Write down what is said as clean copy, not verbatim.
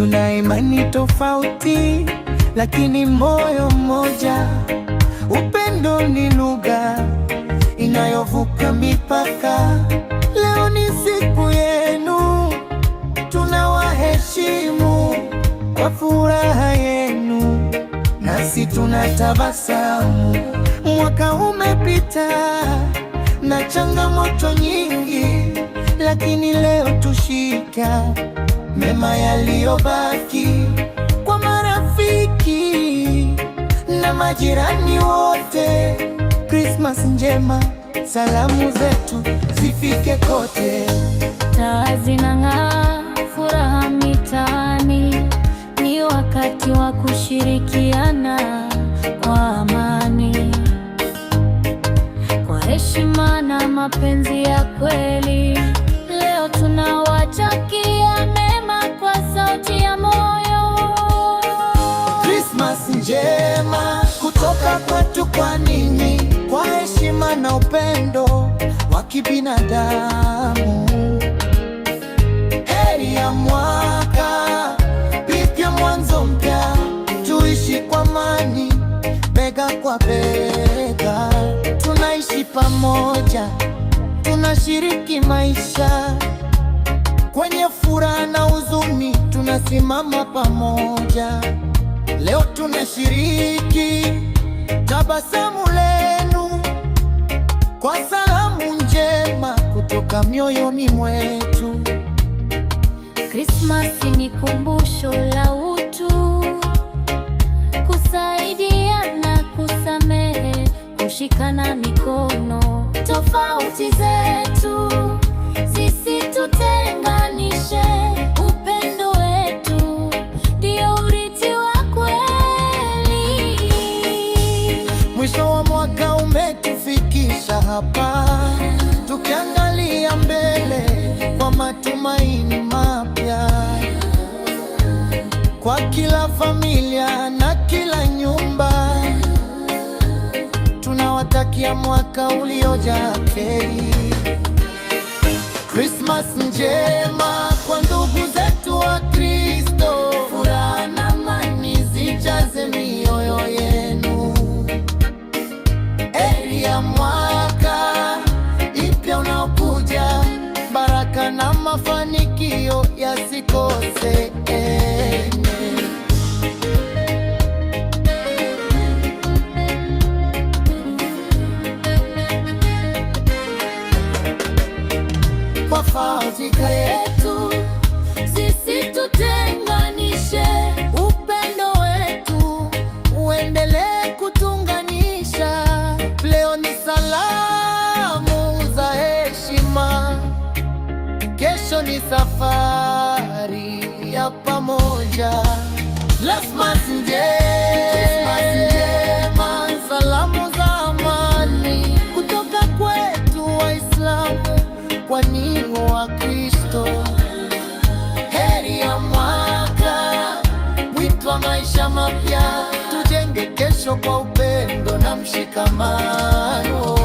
Tuna imani tofauti, lakini moyo mmoja. Upendo ni lugha inayovuka mipaka. Leo ni siku yenu, tunawaheshimu kwa furaha yenu, nasi tunatabasamu. Mwaka umepita na changamoto nyingi, lakini leo tushika mema yaliyobaki. Kwa marafiki na majirani wote, Christmas njema, salamu zetu zifike kote. Taa zinang'aa, furaha mitaani, ni wakati wa kushirikiana kwa amani, kwa heshima na mapenzi ya kweli. Leo tunawatakia mema kwa sauti ya moyo. Christmas njema kutoka kwetu kwa ninyi, kwa heshima na upendo wa kibinadamu. Heri ya mwaka mpya, mwanzo mpya, tuishi kwa amani, bega kwa bega. Tunaishi pamoja, tunashiriki maisha, kwenye furaha na huzuni tunasimama pamoja. Leo tunashiriki tabasamu lenu kwa salamu njema kutoka mioyoni mwetu. Christmas ni kumbusho la utu, kusaidiana, kusamehe, kushikana mikono. Tofauti zetu zisitutenganishe, upendo wetu ndio urithi wa kweli. Mwisho wa mwaka umetufikisha hapa, tukiangalia mbele kwa matumaini mapya. Kwa kila familia na kila nyumba, tunawatakia mwaka uliojaa heri. Christmas njema kwa ndugu zetu wa Kristo, furaha na amani zijaze mioyo yenu. Heri ya mwaka mpya unaokuja, baraka na mafanikio yasikose. Kwa fadhila yetu zisitutenganishe, upendo wetu uendelee kutunganisha. Leo ni salamu za heshima, kesho ni safari ya pamoja. Christmas njema, salamu za amani kutoka kwetu Waislamu kwa ninyi wa Kristo. Heri ya mwaka, wito wa maisha mapya, tujenge kesho kwa upendo na mshikamano.